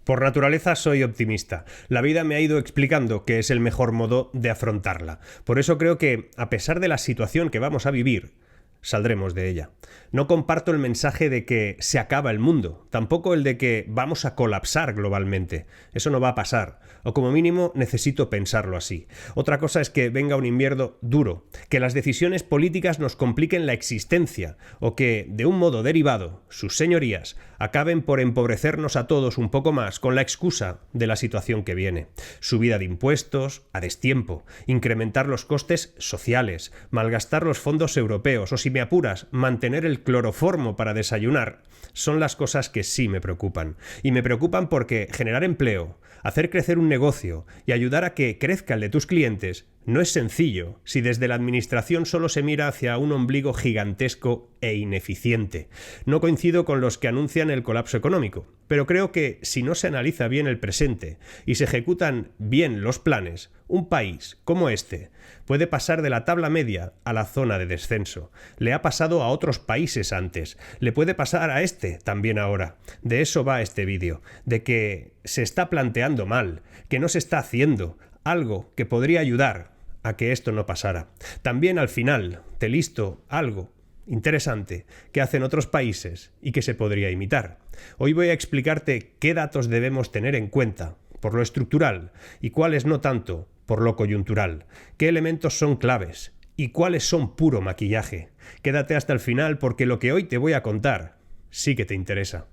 Por naturaleza soy optimista. La vida me ha ido explicando que es el mejor modo de afrontarla. Por eso creo que, a pesar de la situación que vamos a vivir, saldremos de ella. No comparto el mensaje de que se acaba el mundo, tampoco el de que vamos a colapsar globalmente. Eso no va a pasar, o como mínimo necesito pensarlo así. Otra cosa es que venga un invierno duro, que las decisiones políticas nos compliquen la existencia, o que, de un modo derivado, sus señorías acaben por empobrecernos a todos un poco más con la excusa de la situación que viene. Subida de impuestos a destiempo, incrementar los costes sociales, malgastar los fondos europeos o, si me apuras, mantener el cloroformo para desayunar, son las cosas que sí me preocupan. Y me preocupan porque generar empleo, hacer crecer un negocio y ayudar a que crezca el de tus clientes no es sencillo si desde la administración solo se mira hacia un ombligo gigantesco e ineficiente. No coincido con los que anuncian el colapso económico, pero creo que si no se analiza bien el presente y se ejecutan bien los planes, un país como este puede pasar de la tabla media a la zona de descenso. Le ha pasado a otros países antes, le puede pasar a este también ahora. De eso va este vídeo, de que se está planteando mal, que no se está haciendo algo que podría ayudar a que esto no pasara. También al final te listo algo interesante que hacen otros países y que se podría imitar. Hoy voy a explicarte qué datos debemos tener en cuenta por lo estructural y cuáles no tanto por lo coyuntural, qué elementos son claves y cuáles son puro maquillaje. Quédate hasta el final porque lo que hoy te voy a contar sí que te interesa.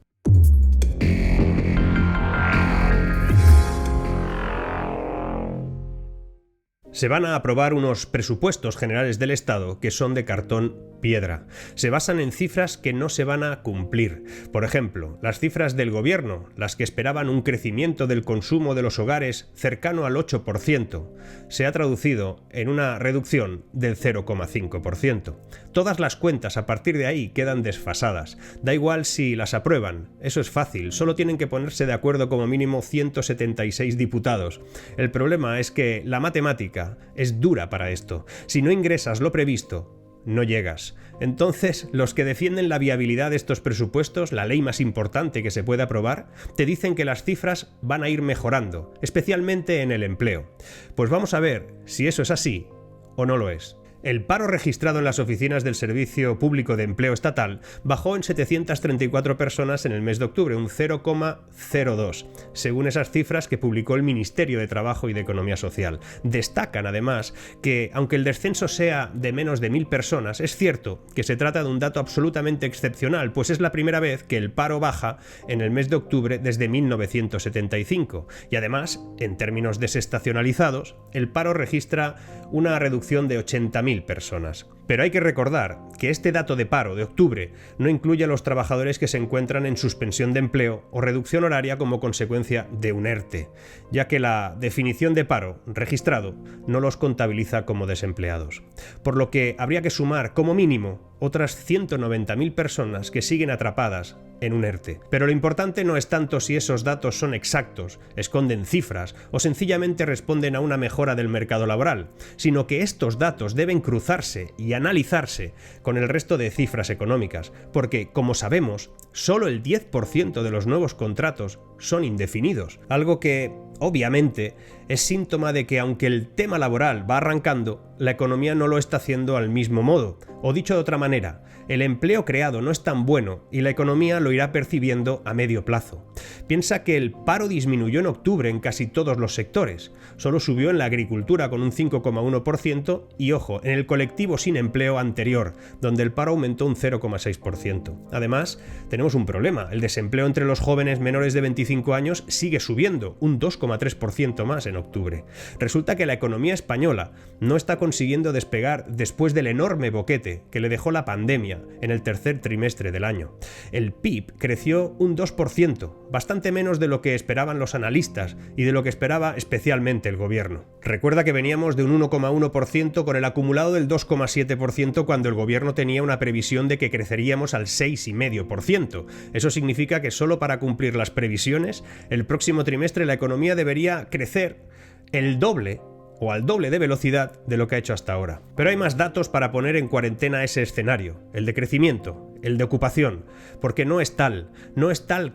Se van a aprobar unos presupuestos generales del Estado que son de cartón piedra. Se basan en cifras que no se van a cumplir. Por ejemplo, las cifras del gobierno, las que esperaban un crecimiento del consumo de los hogares cercano al 8%, se ha traducido en una reducción del 0,5%. Todas las cuentas a partir de ahí quedan desfasadas. Da igual si las aprueban, eso es fácil, solo tienen que ponerse de acuerdo como mínimo 176 diputados. El problema es que la matemática es dura para esto. Si no ingresas lo previsto, no llegas. Entonces, los que defienden la viabilidad de estos presupuestos, la ley más importante que se puede aprobar, te dicen que las cifras van a ir mejorando, especialmente en el empleo. Pues vamos a ver si eso es así o no lo es. El paro registrado en las oficinas del Servicio Público de Empleo Estatal bajó en 734 personas en el mes de octubre, un 0,02, según esas cifras que publicó el Ministerio de Trabajo y de Economía Social. Destacan, además, que aunque el descenso sea de menos de 1.000 personas, es cierto que se trata de un dato absolutamente excepcional, pues es la primera vez que el paro baja en el mes de octubre desde 1975. Y además, en términos desestacionalizados, el paro registra una reducción de 80.000 personas. Pero hay que recordar que este dato de paro de octubre no incluye a los trabajadores que se encuentran en suspensión de empleo o reducción horaria como consecuencia de un ERTE, ya que la definición de paro registrado no los contabiliza como desempleados. Por lo que habría que sumar como mínimo otras 190.000 personas que siguen atrapadas en un ERTE. Pero lo importante no es tanto si esos datos son exactos, esconden cifras o sencillamente responden a una mejora del mercado laboral, sino que estos datos deben cruzarse y analizarse con el resto de cifras económicas, porque, como sabemos, solo el 10% de los nuevos contratos son indefinidos, algo que, obviamente, es síntoma de que aunque el tema laboral va arrancando, la economía no lo está haciendo al mismo modo. O dicho de otra manera, el empleo creado no es tan bueno y la economía lo irá percibiendo a medio plazo. Piensa que el paro disminuyó en octubre en casi todos los sectores. Solo subió en la agricultura con un 5,1% y, ojo, en el colectivo sin empleo anterior, donde el paro aumentó un 0,6%. Además, tenemos un problema. El desempleo entre los jóvenes menores de 25 años sigue subiendo, un 2,3% más en octubre. Resulta que la economía española no está consiguiendo despegar después del enorme boquete que le dejó la pandemia en el tercer trimestre del año. El PIB creció un 2%, bastante menos de lo que esperaban los analistas y de lo que esperaba especialmente el gobierno. Recuerda que veníamos de un 1,1% con el acumulado del 2,7% cuando el gobierno tenía una previsión de que creceríamos al 6,5%. Eso significa que solo para cumplir las previsiones, el próximo trimestre la economía debería crecer el doble o al doble de velocidad de lo que ha hecho hasta ahora. Pero hay más datos para poner en cuarentena ese escenario, el de crecimiento el de ocupación, porque no es tal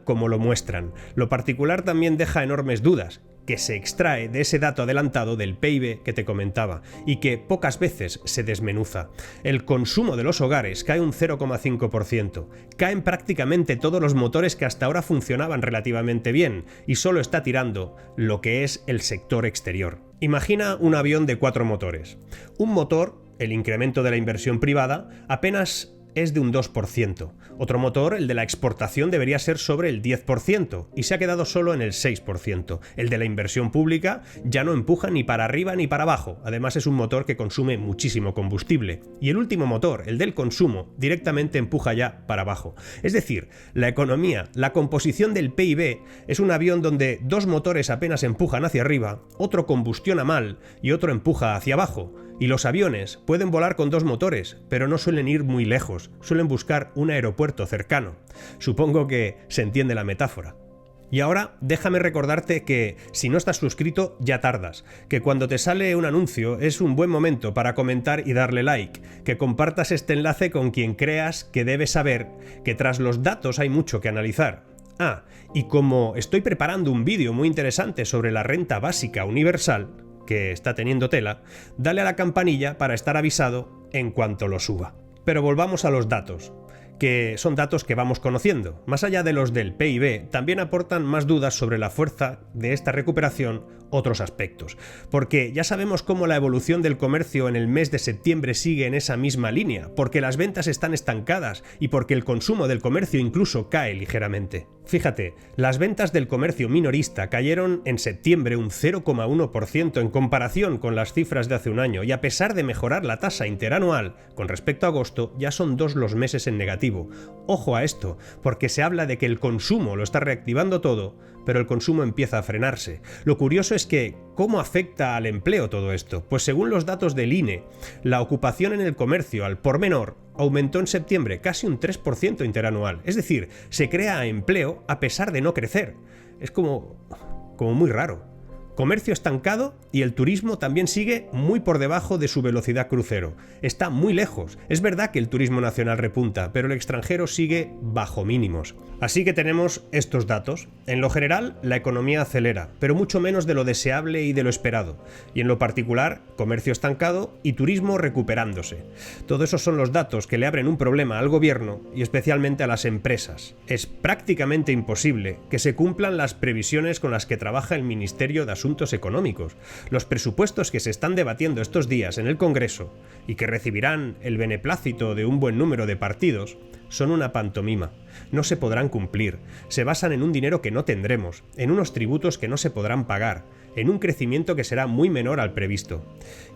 como lo muestran. Lo particular también deja enormes dudas, que se extrae de ese dato adelantado del PIB que te comentaba y que pocas veces se desmenuza. El consumo de los hogares cae un 0,5%. Caen prácticamente todos los motores que hasta ahora funcionaban relativamente bien y solo está tirando lo que es el sector exterior. Imagina un avión de 4 motores. Un motor, el incremento de la inversión privada, apenas es de un 2%. Otro motor, el de la exportación, debería ser sobre el 10% y se ha quedado solo en el 6%. El de la inversión pública ya no empuja ni para arriba ni para abajo. Además es un motor que consume muchísimo combustible. Y el último motor, el del consumo, directamente empuja ya para abajo. Es decir, la economía, la composición del PIB es un avión donde 2 motores apenas empujan hacia arriba, otro combustiona mal y otro empuja hacia abajo. Y los aviones pueden volar con 2 motores, pero no suelen ir muy lejos, suelen buscar un aeropuerto cercano. Supongo que se entiende la metáfora. Y ahora déjame recordarte que si no estás suscrito ya tardas, que cuando te sale un anuncio es un buen momento para comentar y darle like, que compartas este enlace con quien creas que debe saber que tras los datos hay mucho que analizar. Ah, y como estoy preparando un vídeo muy interesante sobre la renta básica universal, que está teniendo tela, dale a la campanilla para estar avisado en cuanto lo suba. Pero volvamos a los datos, que son datos que vamos conociendo. Más allá de los del PIB, también aportan más dudas sobre la fuerza de esta recuperación otros aspectos. Porque ya sabemos cómo la evolución del comercio en el mes de septiembre sigue en esa misma línea, porque las ventas están estancadas y porque el consumo del comercio incluso cae ligeramente. Fíjate, las ventas del comercio minorista cayeron en septiembre un 0,1% en comparación con las cifras de hace un año y a pesar de mejorar la tasa interanual, con respecto a agosto ya son 2 los meses en negativo. Ojo a esto, porque se habla de que el consumo lo está reactivando todo, pero el consumo empieza a frenarse. Lo curioso es que, ¿cómo afecta al empleo todo esto? Pues según los datos del INE, la ocupación en el comercio al por menor aumentó en septiembre casi un 3% interanual. Es decir, se crea empleo a pesar de no crecer. Es como muy raro. Comercio estancado y el turismo también sigue muy por debajo de su velocidad crucero. Está muy lejos. Es verdad que el turismo nacional repunta, pero el extranjero sigue bajo mínimos. Así que tenemos estos datos. En lo general, la economía acelera, pero mucho menos de lo deseable y de lo esperado. Y en lo particular, comercio estancado y turismo recuperándose. Todo eso son los datos que le abren un problema al gobierno y especialmente a las empresas. Es prácticamente imposible que se cumplan las previsiones con las que trabaja el Ministerio de Asuntos Económicos. Los presupuestos que se están debatiendo estos días en el Congreso y que recibirán el beneplácito de un buen número de partidos son una pantomima. No se podrán cumplir. Se basan en un dinero que no tendremos, en unos tributos que no se podrán pagar, en un crecimiento que será muy menor al previsto.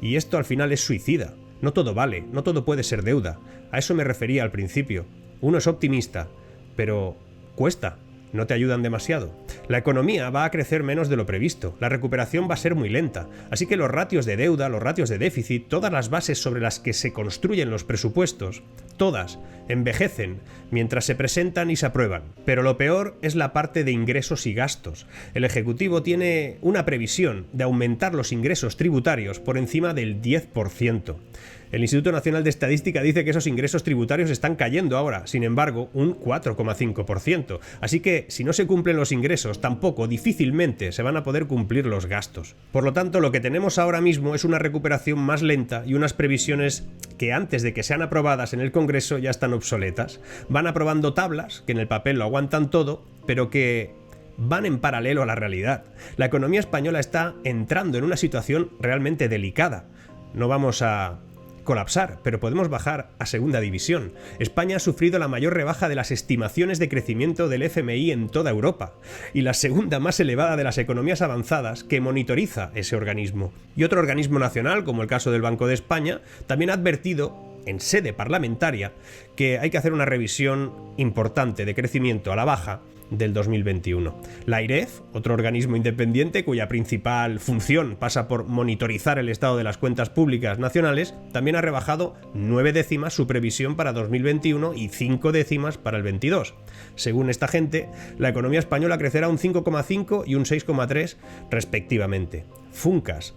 Y esto al final es suicida. No todo vale, no todo puede ser deuda. A eso me refería al principio. Uno es optimista, pero cuesta. No te ayudan demasiado. La economía va a crecer menos de lo previsto, la recuperación va a ser muy lenta, así que los ratios de deuda, los ratios de déficit, todas las bases sobre las que se construyen los presupuestos, todas envejecen mientras se presentan y se aprueban. Pero lo peor es la parte de ingresos y gastos. El Ejecutivo tiene una previsión de aumentar los ingresos tributarios por encima del 10%. El Instituto Nacional de Estadística dice que esos ingresos tributarios están cayendo ahora, sin embargo, un 4,5%. Así que, si no se cumplen los ingresos, tampoco, difícilmente, se van a poder cumplir los gastos. Por lo tanto, lo que tenemos ahora mismo es una recuperación más lenta y unas previsiones que antes de que sean aprobadas en el Congreso ya están obsoletas. Van aprobando tablas, que en el papel lo aguantan todo, pero que van en paralelo a la realidad. La economía española está entrando en una situación realmente delicada. No vamos a colapsar, pero podemos bajar a segunda división. España ha sufrido la mayor rebaja de las estimaciones de crecimiento del FMI en toda Europa y la segunda más elevada de las economías avanzadas que monitoriza ese organismo. Y otro organismo nacional, como el caso del Banco de España, también ha advertido en sede parlamentaria que hay que hacer una revisión importante de crecimiento a la baja del 2021. La AIREF, otro organismo independiente cuya principal función pasa por monitorizar el estado de las cuentas públicas nacionales, también ha rebajado 9 décimas su previsión para 2021 y 5 décimas para el 22. Según esta gente, la economía española crecerá un 5,5 y un 6,3 respectivamente. Funcas.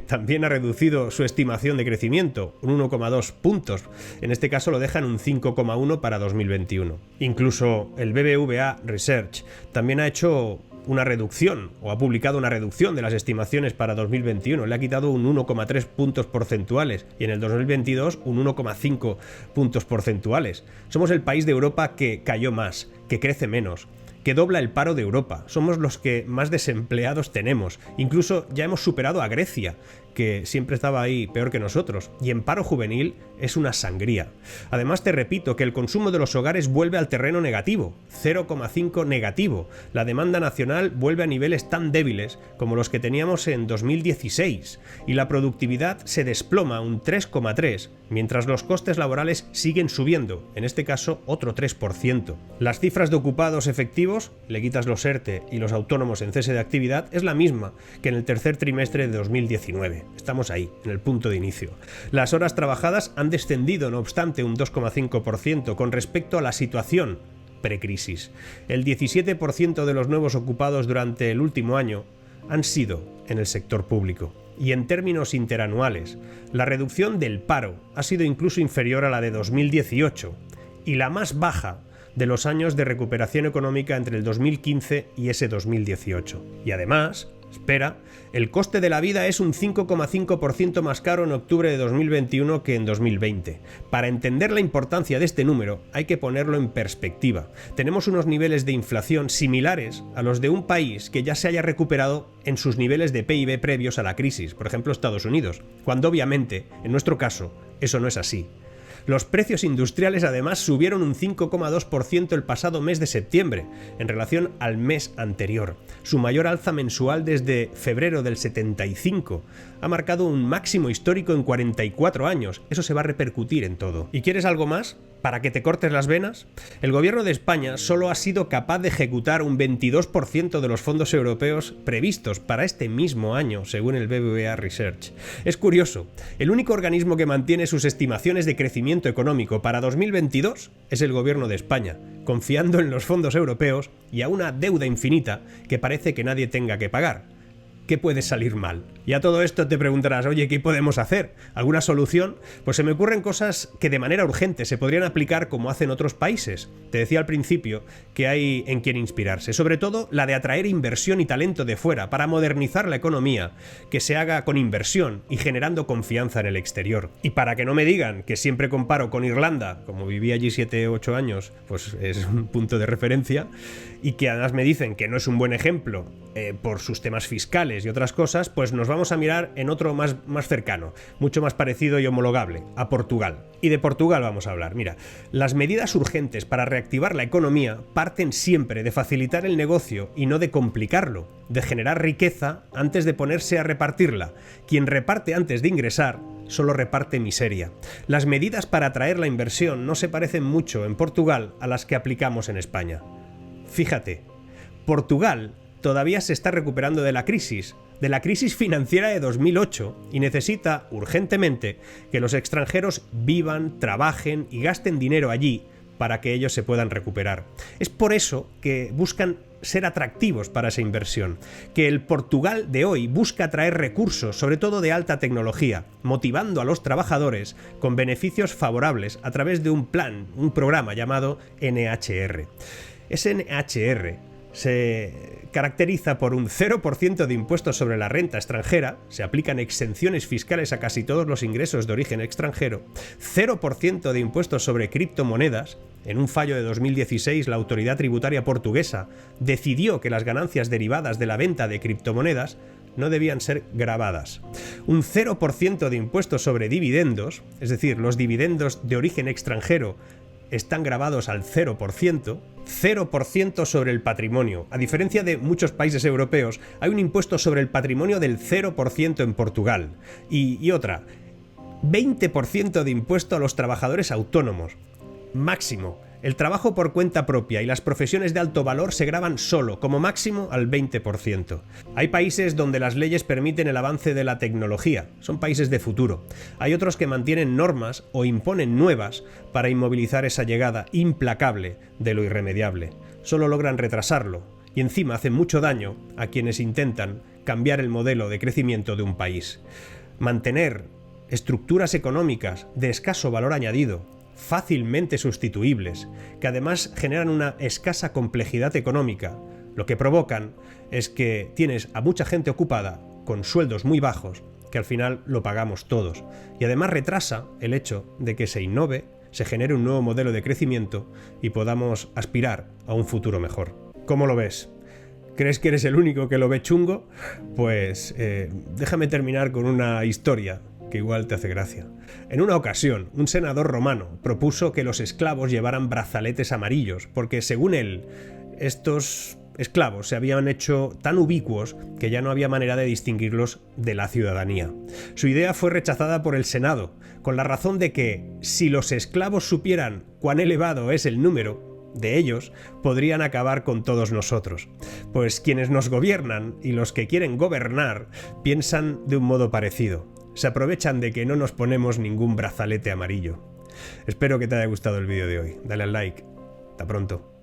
también ha reducido su estimación de crecimiento, un 1,2 puntos. En este caso lo dejan un 5,1 para 2021. Incluso el BBVA Research también ha hecho una reducción, o ha publicado una reducción de las estimaciones para 2021. Le ha quitado un 1,3 puntos porcentuales y en el 2022 un 1,5 puntos porcentuales. Somos el país de Europa que cayó más, que crece menos, que dobla el paro de Europa. Somos los que más desempleados tenemos. Incluso ya hemos superado a Grecia, que siempre estaba ahí peor que nosotros. Y en paro juvenil es una sangría. Además, te repito que el consumo de los hogares vuelve al terreno negativo, 0,5 negativo. La demanda nacional vuelve a niveles tan débiles como los que teníamos en 2016. Y la productividad se desploma un 3,3, mientras los costes laborales siguen subiendo, en este caso otro 3%. Las cifras de ocupados efectivos, le quitas los ERTE y los autónomos en cese de actividad, es la misma que en el tercer trimestre de 2019. Estamos ahí, en el punto de inicio. Las horas trabajadas han descendido, no obstante, un 2,5% con respecto a la situación precrisis. El 17% de los nuevos ocupados durante el último año han sido en el sector público. Y en términos interanuales, la reducción del paro ha sido incluso inferior a la de 2018 y la más baja de los años de recuperación económica entre el 2015 y ese 2018. Y además, espera, el coste de la vida es un 5,5% más caro en octubre de 2021 que en 2020. Para entender la importancia de este número hay que ponerlo en perspectiva. Tenemos unos niveles de inflación similares a los de un país que ya se haya recuperado en sus niveles de PIB previos a la crisis, por ejemplo Estados Unidos, cuando obviamente, en nuestro caso, eso no es así. Los precios industriales además subieron un 5,2% el pasado mes de septiembre, en relación al mes anterior. Su mayor alza mensual desde febrero del 75. Ha marcado un máximo histórico en 44 años. Eso se va a repercutir en todo. ¿Y quieres algo más? ¿Para que te cortes las venas? El gobierno de España solo ha sido capaz de ejecutar un 22% de los fondos europeos previstos para este mismo año, según el BBVA Research. Es curioso, el único organismo que mantiene sus estimaciones de crecimiento económico para 2022 es el gobierno de España, confiando en los fondos europeos y a una deuda infinita que parece que nadie tenga que pagar. ¿Qué puede salir mal? Y a todo esto te preguntarás, oye, ¿qué podemos hacer? ¿Alguna solución? Pues se me ocurren cosas que de manera urgente se podrían aplicar como hacen otros países. Te decía al principio que hay en quien inspirarse, sobre todo la de atraer inversión y talento de fuera para modernizar la economía, que se haga con inversión y generando confianza en el exterior. Y para que no me digan que siempre comparo con Irlanda, como viví allí 7-8 años, pues es un punto de referencia, y que además me dicen que no es un buen ejemplo por sus temas fiscales y otras cosas, pues nos vamos a mirar en otro más cercano, mucho más parecido y homologable, a Portugal. Y de Portugal vamos a hablar. Mira, las medidas urgentes para reactivar la economía parten siempre de facilitar el negocio y no de complicarlo, de generar riqueza antes de ponerse a repartirla. Quien reparte antes de ingresar solo reparte miseria. Las medidas para atraer la inversión no se parecen mucho en Portugal a las que aplicamos en España. Fíjate, Portugal todavía se está recuperando de la crisis financiera de 2008 y necesita urgentemente que los extranjeros vivan, trabajen y gasten dinero allí para que ellos se puedan recuperar. Es por eso que buscan ser atractivos para esa inversión, que el Portugal de hoy busca atraer recursos, sobre todo de alta tecnología, motivando a los trabajadores con beneficios favorables a través de un programa llamado NHR. Ese NHR se caracteriza por un 0% de impuestos sobre la renta extranjera, se aplican exenciones fiscales a casi todos los ingresos de origen extranjero, 0% de impuestos sobre criptomonedas. En un fallo de 2016, la autoridad tributaria portuguesa decidió que las ganancias derivadas de la venta de criptomonedas no debían ser gravadas. Un 0% de impuestos sobre dividendos, es decir, los dividendos de origen extranjero están gravados al 0%, 0% sobre el patrimonio. A diferencia de muchos países europeos, hay un impuesto sobre el patrimonio del 0% en Portugal. Y otra, 20% de impuesto a los trabajadores autónomos. Máximo. El trabajo por cuenta propia y las profesiones de alto valor se gravan solo, como máximo, al 20%. Hay países donde las leyes permiten el avance de la tecnología, son países de futuro. Hay otros que mantienen normas o imponen nuevas para inmovilizar esa llegada implacable de lo irremediable. Solo logran retrasarlo. y encima hacen mucho daño a quienes intentan cambiar el modelo de crecimiento de un país. Mantener estructuras económicas de escaso valor añadido, fácilmente sustituibles, que además generan una escasa complejidad económica, lo que provocan es que tienes a mucha gente ocupada con sueldos muy bajos, que al final lo pagamos todos, y además retrasa el hecho de que se innove, se genere un nuevo modelo de crecimiento y podamos aspirar a un futuro mejor. ¿Cómo lo ves? ¿Crees que eres el único que lo ve chungo? Pues déjame terminar con una historia que igual te hace gracia. En una ocasión, un senador romano propuso que los esclavos llevaran brazaletes amarillos, porque según él, estos esclavos se habían hecho tan ubicuos que ya no había manera de distinguirlos de la ciudadanía. Su idea fue rechazada por el Senado, con la razón de que, si los esclavos supieran cuán elevado es el número de ellos, podrían acabar con todos nosotros. Pues quienes nos gobiernan y los que quieren gobernar piensan de un modo parecido. Se aprovechan de que no nos ponemos ningún brazalete amarillo. Espero que te haya gustado el vídeo de hoy. Dale al like. Hasta pronto.